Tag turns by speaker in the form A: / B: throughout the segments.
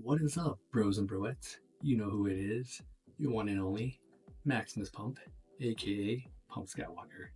A: What is up, bros and broettes? You know who it is. Your one and only Maximus Pump, aka Pump Skywalker.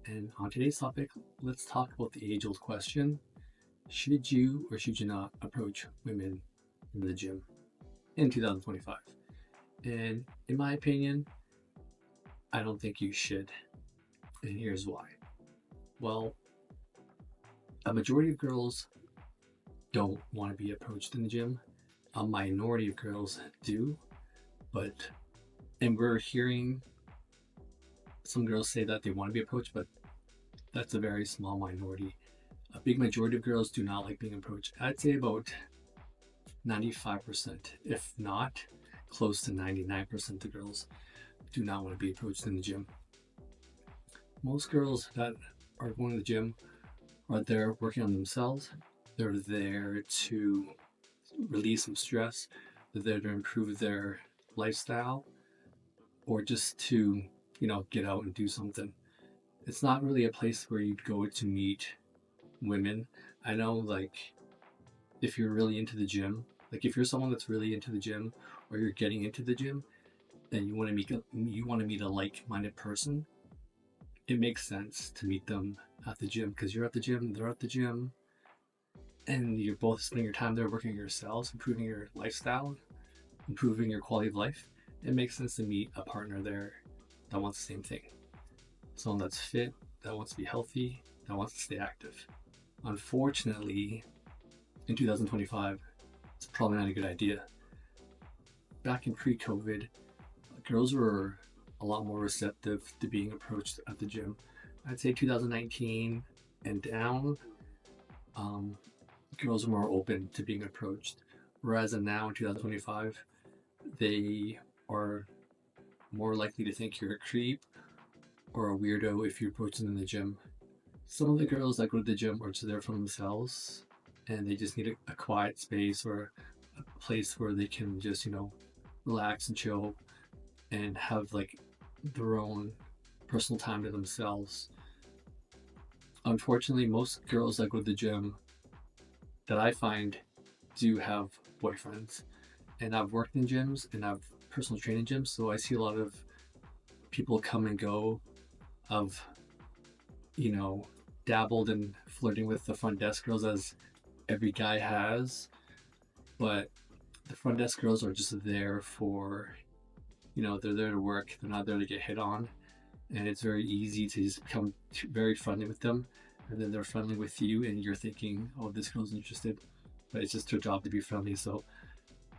A: And on today's topic, let's talk about the age old question: should you or should you not approach women in the gym in 2025? And in my opinion, I don't think you should. And here's why. Well, a majority of girls don't want to be approached in the gym. A minority of girls do, but and we're hearing some girls say that they want to be approached, but that's a very small minority. A big majority of girls do not like being approached. I'd say about 95%, if not close to 99% of girls do not want to be approached in the gym. Most girls that are going to the gym are there working on themselves. They're there to release some stress. They're there to improve their lifestyle or just to, get out and do something. It's not really a place where you'd go to meet women. I know, like, if you're really into the gym, like if you're someone that's really into the gym or you're getting into the gym and you want to meet a like-minded person, it makes sense to meet them at the gym because you're at the gym, they're at the gym, and you're both spending your time there working on yourselves, improving your lifestyle, improving your quality of life. It makes sense to meet a partner there that wants the same thing. Someone that's fit, that wants to be healthy, that wants to stay active. Unfortunately, in 2025, it's probably not a good idea. Back in pre-COVID, girls were a lot more receptive to being approached at the gym. I'd say 2019 and down, um, girls are more open to being approached. Whereas now in 2025, they are more likely to think you're a creep or a weirdo if you approach them in the gym. Some of the girls that go to the gym are just there for themselves and they just need a quiet space or a place where they can just, relax and chill and have like their own personal time to themselves. Unfortunately, most girls that go to the gym that I find do have boyfriends. And I've worked in gyms and I've personal training gyms, so I see a lot of people come and go of, you know, dabbled in flirting with the front desk girls as every guy has. But the front desk girls are just there for, they're there to work. They're not there to get hit on. And it's very easy to just become very friendly with them. And then they're friendly with you, and you're thinking, oh, this girl's interested. But it's just her job to be friendly. So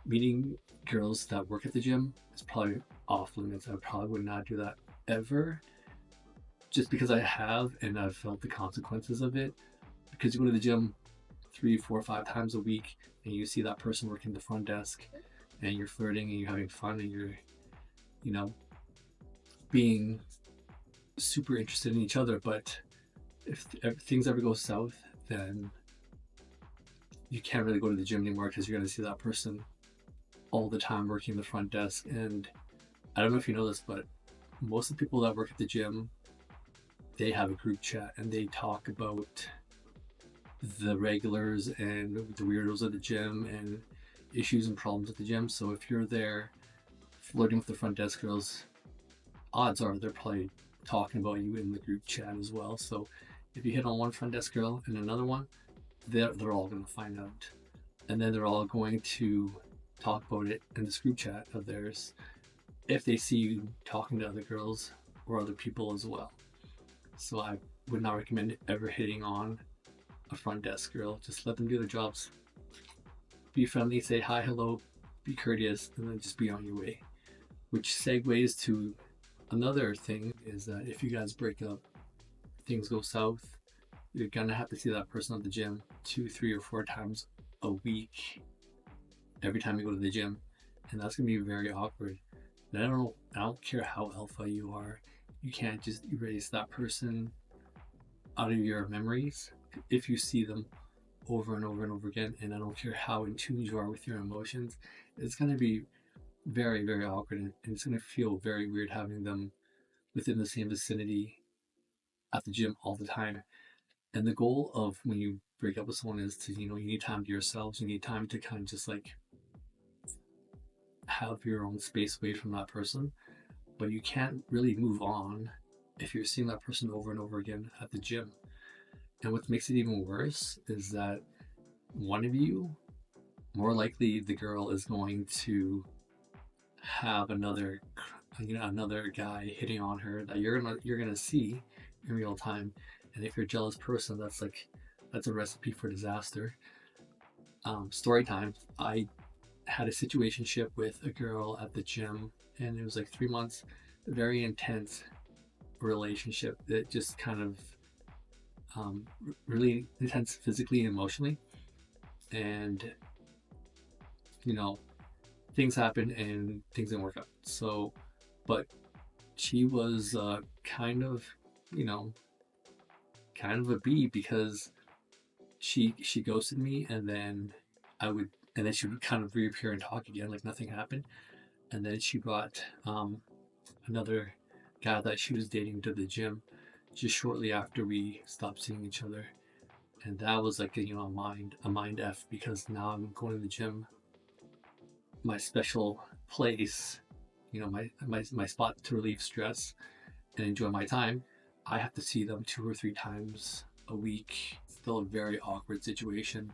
A: meeting girls that work at the gym is probably off limits. I probably would not do that ever, just because I have and I've felt the consequences of it. Because you go to the gym 3, 4, 5 times a week and you see that person working the front desk and you're flirting and you're having fun and you're, you know, being super interested in each other. But if things ever go south, then you can't really go to the gym anymore because you're going to see that person all the time working the front desk. And I don't know if you know this, but most of the people that work at the gym, they have a group chat and they talk about the regulars and the weirdos at the gym and issues and problems at the gym. So if you're there flirting with the front desk girls, odds are they're probably talking about you in the group chat as well. So if you hit on one front desk girl and another one, they're all going to find out. And then they're all going to talk about it in this group chat of theirs if they see you talking to other girls or other people as well. So I would not recommend ever hitting on a front desk girl. Just let them do their jobs. Be friendly, say hi, hello, be courteous, and then just be on your way. Which segues to another thing is that if you guys break up, things go south, you're gonna have to see that person at the gym 2, 3, or 4 times a week every time you go to the gym, and that's gonna be very awkward. And I don't care how alpha you are, you can't just erase that person out of your memories if you see them over and over and over again. And I don't care how in tune you are with your emotions, it's gonna be very, very awkward, and it's gonna feel very weird having them within the same vicinity at the gym all the time. And the goal of when you break up with someone is to, you need time to yourselves. You need time to kind of just like have your own space away from that person, but you can't really move on if you're seeing that person over and over again at the gym. And what makes it even worse is that one of you, more likely the girl, is going to have another guy hitting on her that you're gonna see in real time. And if you're a jealous person, that's a recipe for disaster. Story time. I had a situationship with a girl at the gym, and it was like 3 months, very intense relationship that just kind of really intense physically and emotionally. And you know, things happened and things didn't work out. So, but she was you know, kind of a bee because she ghosted me, and then she would kind of reappear and talk again like nothing happened. And then she brought another guy that she was dating to the gym just shortly after we stopped seeing each other. And that was like a mind f, because now I'm going to the gym, my special place, my spot to relieve stress and enjoy my time. I have to see them 2 or 3 times a week. It's still a very awkward situation.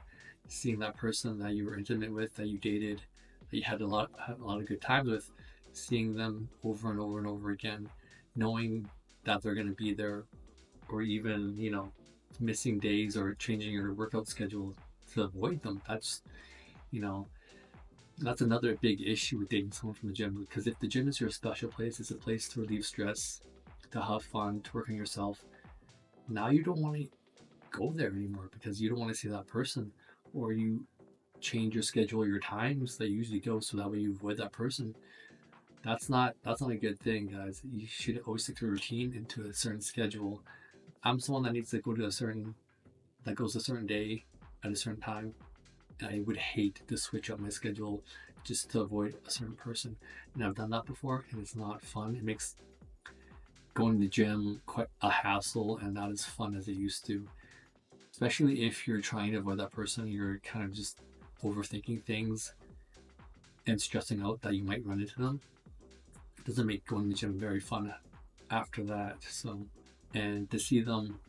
A: Seeing that person that you were intimate with, that you dated, that you had a lot of good times with, seeing them over and over and over again, knowing that they're going to be there, or even missing days or changing your workout schedule to avoid them. You know that's another big issue with dating someone from the gym, because if the gym is your special place, it's a place to relieve stress, to have fun, to work on yourself. Now you don't want to go there anymore because you don't want to see that person, or you change your schedule, your times that you usually go, so that way you avoid that person. That's not a good thing, guys. You should always stick to a routine and to a certain schedule. I'm someone that needs to go to that goes a certain day at a certain time. I would hate to switch up my schedule just to avoid a certain person. And I've done that before, and it's not fun. It makes going to the gym quite a hassle and not as fun as it used to. Especially if you're trying to avoid that person, you're kind of just overthinking things and stressing out that you might run into them. It doesn't make going to the gym very fun after that. So, and to see them,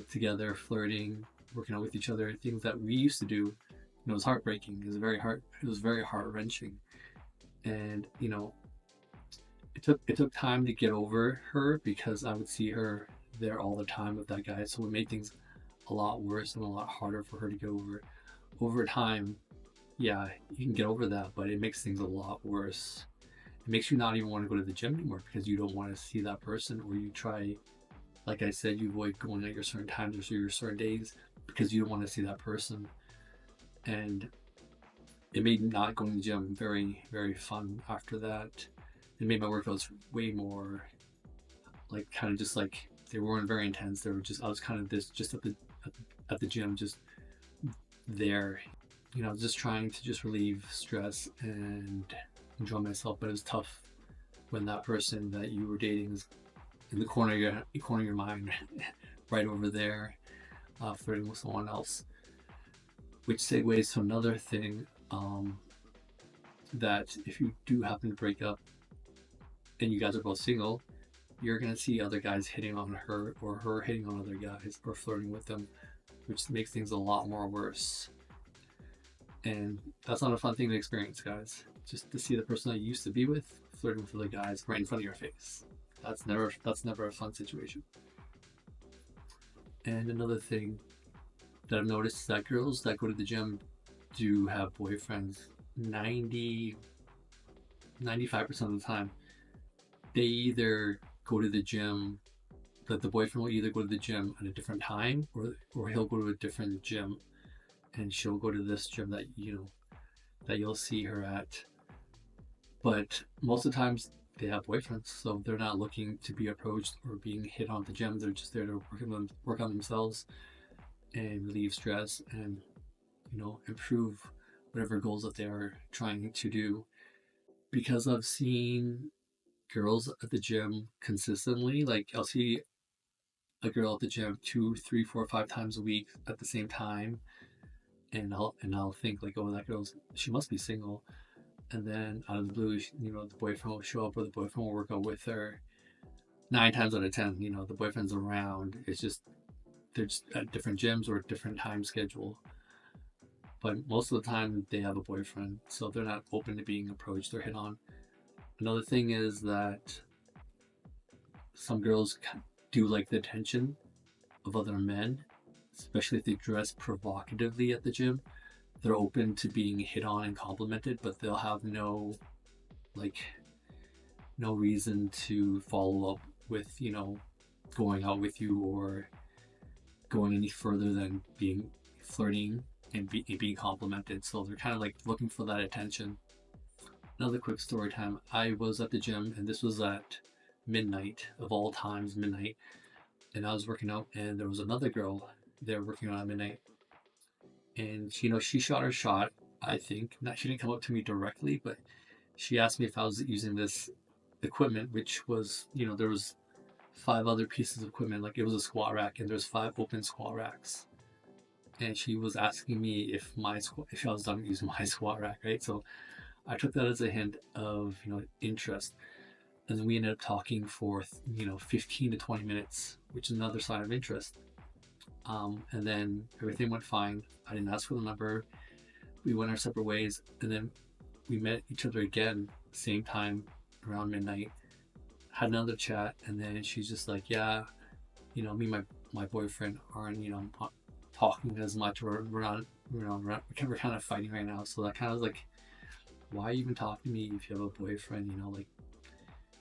A: together, flirting, working out with each other, things that we used to do, it was heartbreaking. It was very heart wrenching, and it took time to get over her, because I would see her there all the time with that guy. So it made things a lot worse and a lot harder for her to get over. Over time, yeah, you can get over that, but it makes things a lot worse. It makes you not even want to go to the gym anymore because you don't want to see that person, or you try, like I said, you avoid going at your certain times or your certain days because you don't want to see that person. And it made not going to the gym very, very fun after that. It made my workouts way more like kind of just like, they weren't very intense. They were just, I was kind of this just at the gym, just there, just trying to just relieve stress and enjoy myself. But it was tough when that person that you were dating is in the corner of your mind, right over there, flirting with someone else. Which segues to another thing, that if you do happen to break up and you guys are both single, you're gonna see other guys hitting on her, or her hitting on other guys, or flirting with them, which makes things a lot more worse. And that's not a fun thing to experience, guys. Just to see the person that you used to be with flirting with other guys right in front of your face. That's never a fun situation. And another thing that I've noticed is that girls that go to the gym do have boyfriends 95% of the time. They either go to the gym, that the boyfriend will either go to the gym at a different time, or he'll go to a different gym, and she'll go to this gym that you'll see her at. But most of the times they have boyfriends, so they're not looking to be approached or being hit on at the gym. They're just there to work on themselves and relieve stress, and improve whatever goals that they are trying to do. Because I've seen girls at the gym consistently, like I'll see a girl at the gym 2, 3, 4, 5 times a week at the same time, and I'll think like, oh, she must be single. and then out of the blue, the boyfriend will show up or the boyfriend will work out with her. 9 times out of 10, the boyfriend's around. It's just they're just at different gyms or different time schedule. But most of the time, they have a boyfriend, so they're not open to being approached or hit on. Another thing is that some girls do like the attention of other men, especially if they dress provocatively at the gym. They're open to being hit on and complimented, but they'll have like no reason to follow up with going out with you or going any further than being flirting and being complimented. So they're kind of like looking for that attention. Another quick story time. I was at the gym, and this was at midnight of all times, midnight, and I was working out, and there was another girl there working out at midnight, and she shot her shot. I think not. She didn't come up to me directly, but she asked me if I was using this equipment, which was there was 5 other pieces of equipment. Like, it was a squat rack, and there's 5 open squat racks. And she was asking me if I was done using my squat rack, right? So I took that as a hint of interest, and then we ended up talking for 15 to 20 minutes, which is another sign of interest. And then everything went fine. I didn't ask for the number. We went our separate ways, and then we met each other again, same time around midnight. Had another chat, and then she's just like, "Yeah, me and my boyfriend aren't talking as much, or we're kind of fighting right now." So that kind of was like, why even talk to me if you have a boyfriend? Like,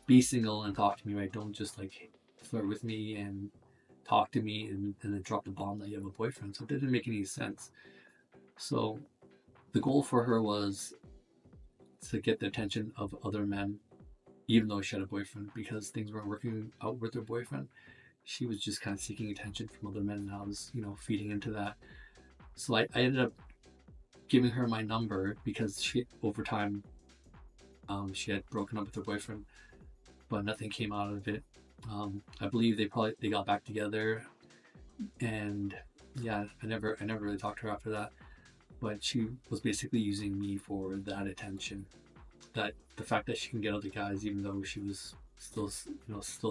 A: be single and talk to me, right? Don't just like flirt with me and talk to me and then drop the bomb that you have a boyfriend. So it didn't make any sense. So the goal for her was to get the attention of other men, even though she had a boyfriend, because things weren't working out with her boyfriend. She was just kind of seeking attention from other men, and I was, feeding into that. So I ended up giving her my number because over time, she had broken up with her boyfriend, but nothing came out of it. I believe they got back together, and yeah, I never really talked to her after that. But she was basically using me for that attention, that the fact that she can get other guys even though she was still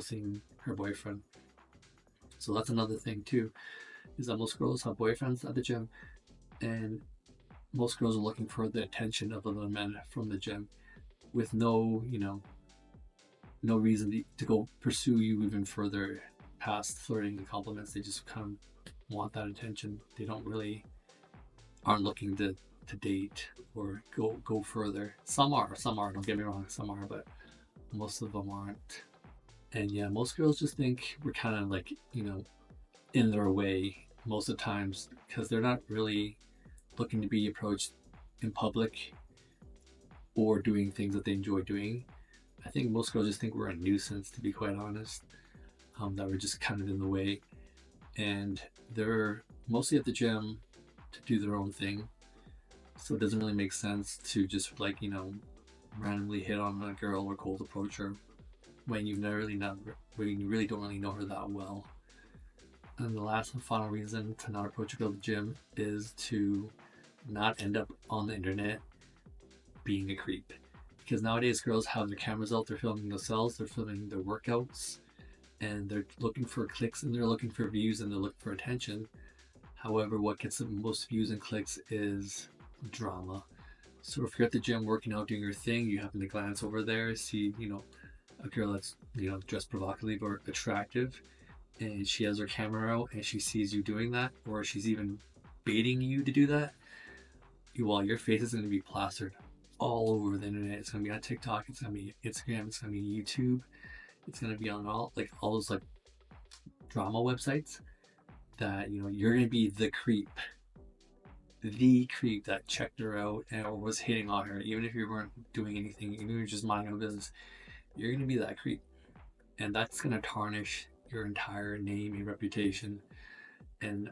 A: seeing her boyfriend. So that's another thing too, is that most girls have boyfriends at the gym, and most girls are looking for the attention of other men from the gym with no reason to go pursue you even further past flirting and compliments. They just kind of want that attention. They don't really aren't looking to date or go further. Some are, don't get me wrong, some are, but most of them aren't. And yeah, most girls just think we're kind of like, in their way most of the times, because they're not really looking to be approached in public or doing things that they enjoy doing. I think most girls just think we're a nuisance, to be quite honest, that we're just kind of in the way. And they're mostly at the gym to do their own thing. So it doesn't really make sense to just like, randomly hit on a girl or cold approach her when you really don't really know her that well. And the last and final reason to not approach a girl at the gym is to not end up on the internet being a creep. Because nowadays girls have their cameras out, they're filming themselves, they're filming their workouts, and they're looking for clicks, and they're looking for views, and they're looking for attention. However, what gets the most views and clicks is drama. So if you're at the gym working out, doing your thing, you happen to glance over there, see, a girl that's, dressed provocatively or attractive, and she has her camera out and she sees you doing that, or she's even baiting you to do that, well, your face is going to be plastered all over the internet. It's going to be on TikTok, it's going to be Instagram, it's going to be YouTube, it's going to be on all those like drama websites that you're going to be the creep that checked her out or was hitting on her, even if you weren't doing anything, even if you're just minding your business. You're going to be that creep, and that's going to tarnish your entire name and reputation. And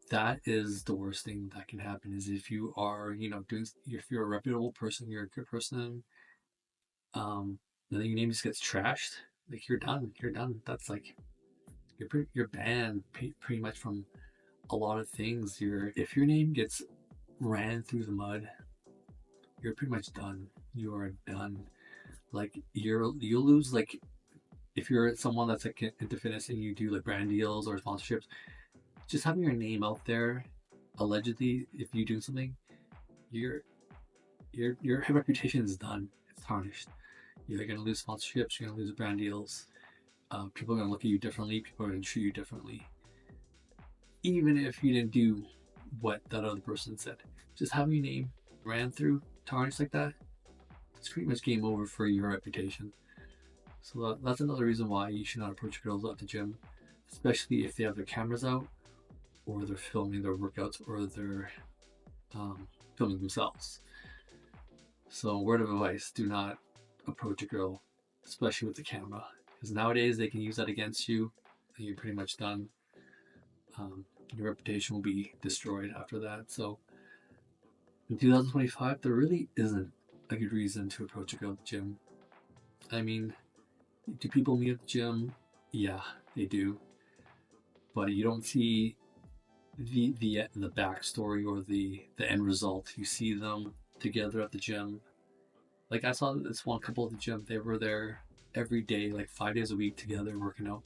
A: that is the worst thing that can happen, is if you are if you're a reputable person, you're a good person, then your name just gets trashed. Like, you're done. That's like you're banned pretty much from a lot of things. If your name gets ran through the mud you're pretty much done. You are done. Like you'll lose like if you're someone that's like into fitness and you do like brand deals or sponsorships, just having your name out there, allegedly, if you do something, your your reputation is done. It's tarnished. You're gonna lose sponsorships. You're gonna lose brand deals. People are gonna look at you differently. People are gonna treat you differently, even if you didn't do what that other person said. Just having your name ran through tarnished like that, it's pretty much game over for your reputation. So that's another reason why you should not approach girls at the gym, especially if they have their cameras out or they're filming their workouts or they're filming themselves. So, word of advice: do not approach a girl, especially with the camera, because nowadays they can use that against you, and you're pretty much done. Your reputation will be destroyed after that. So, in 2025, there really isn't a good reason to approach a girl at the gym. I mean, do people meet at the gym? Yeah, they do, but you don't see the backstory or the end result. You see them together at the gym. Like I saw this one couple at the gym. They were there every day, like 5 days a week together working out.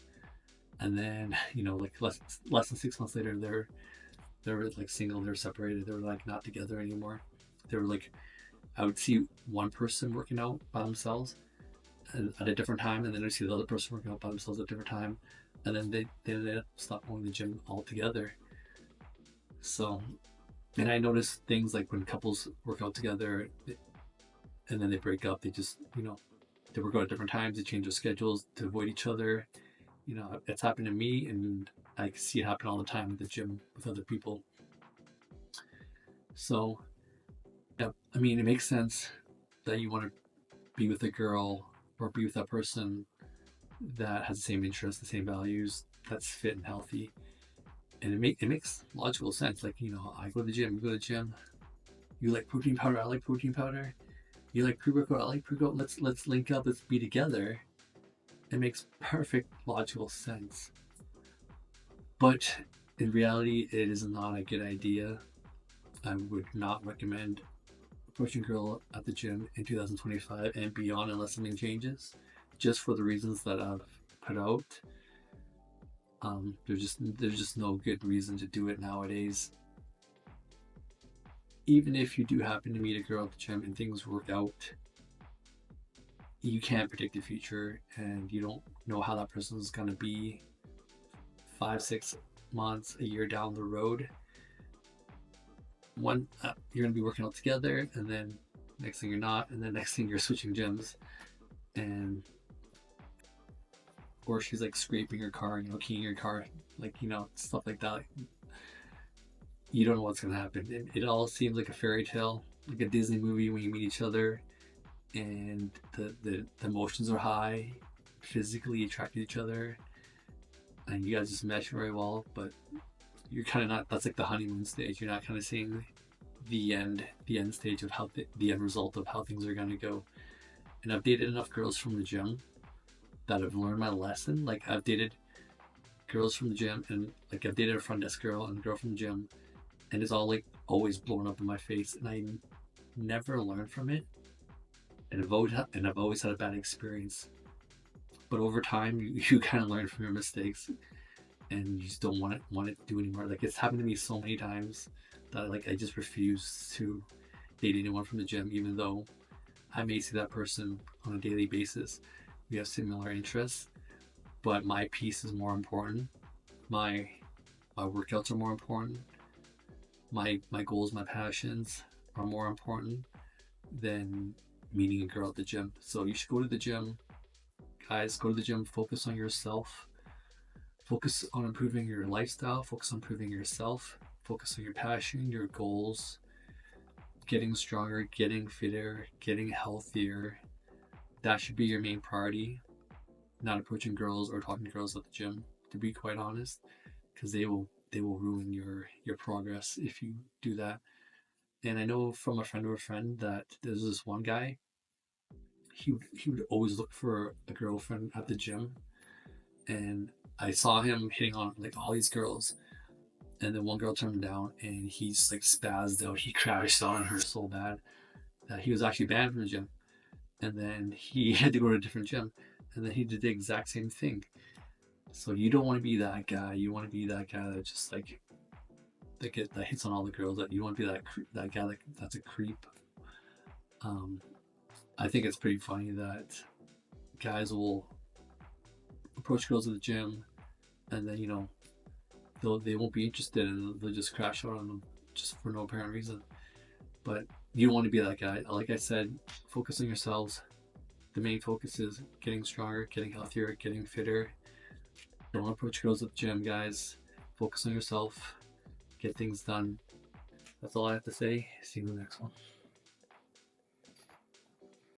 A: And then like less than 6 months later, they're like single. They're separated. They were like not together anymore. They were like I would see one person working out by themselves at a different time, and then I see the other person working out by themselves at a different time, and then they ended up stop going to the gym altogether. So, and I noticed things like when couples work out together and then they break up, they just they work out at different times, they change their schedules to avoid each other. It's happened to me, and I see it happen all the time at the gym with other people. So, yeah, I mean, it makes sense that you want to be with a girl or be with that person that has the same interests, the same values, that's fit and healthy. And it makes logical sense. Like, I go to the gym, you go to the gym. You like protein powder, I like protein powder. You like pre-workout, I like pre-workout. Let's link up, let's be together. It makes perfect logical sense. But in reality, it is not a good idea. I would not recommend approaching a girl at the gym in 2025 and beyond unless something changes, just for the reasons that I've put out. There's just no good reason to do it nowadays. Even if you do happen to meet a girl at the gym and things work out, you can't predict the future, and you don't know how that person is going to be 5 6 months, a year down the road. You're going to be working out together, and then next thing you're not, and then next thing you're switching gyms, and or she's like scraping your car, keying your car, like stuff like that. You don't know what's going to happen. It all seems like a fairy tale, like a Disney movie when you meet each other, and the emotions are high, physically attracted to each other, and you guys just mesh very well. But you're kind of not. That's like the honeymoon stage. You're not kind of seeing the end stage of how the end result of how things are going to go. And I've dated enough girls from the gym that I've learned my lesson. Like I've dated girls from the gym, and like I've dated a front desk girl and a girl from the gym, and it's all like always blown up in my face, and I never learned from it, and I've always had a bad experience. But over time, you kind of learn from your mistakes, and you just don't want it to do anymore. Like it's happened to me so many times that like I just refuse to date anyone from the gym, even though I may see that person on a daily basis. We have similar interests, but my peace is more important. My my workouts are more important. My goals, my passions are more important than meeting a girl at the gym. So you should go to the gym, guys. Go to the gym. Focus on yourself. Focus on improving your lifestyle. Focus on improving yourself. Focus on your passion, your goals, getting stronger, getting fitter, getting healthier. That should be your main priority. Not approaching girls or talking to girls at the gym, to be quite honest, because they will ruin your progress if you do that. And I know from a friend of a friend that there's this one guy. He would always look for a girlfriend at the gym, and I saw him hitting on like all these girls, and then one girl turned him down, and he just like spazzed out. He crashed on her so bad, he was actually banned from the gym, and then he had to go to a different gym, and then he did the exact same thing. So you don't want to be that guy. You want to be that guy that just like that hits on all the girls. That you want to be that guy that's a creep. Um, I think it's pretty funny that guys will approach girls at the gym, and then they won't be interested, and they'll just crash out on them just for no apparent reason. But you don't want to be that guy. Like I said, focus on yourselves. The main focus is getting stronger, getting healthier, getting fitter. Don't approach girls at the gym, guys. Focus on yourself. Get things done. That's all I have to say. See you in the next one.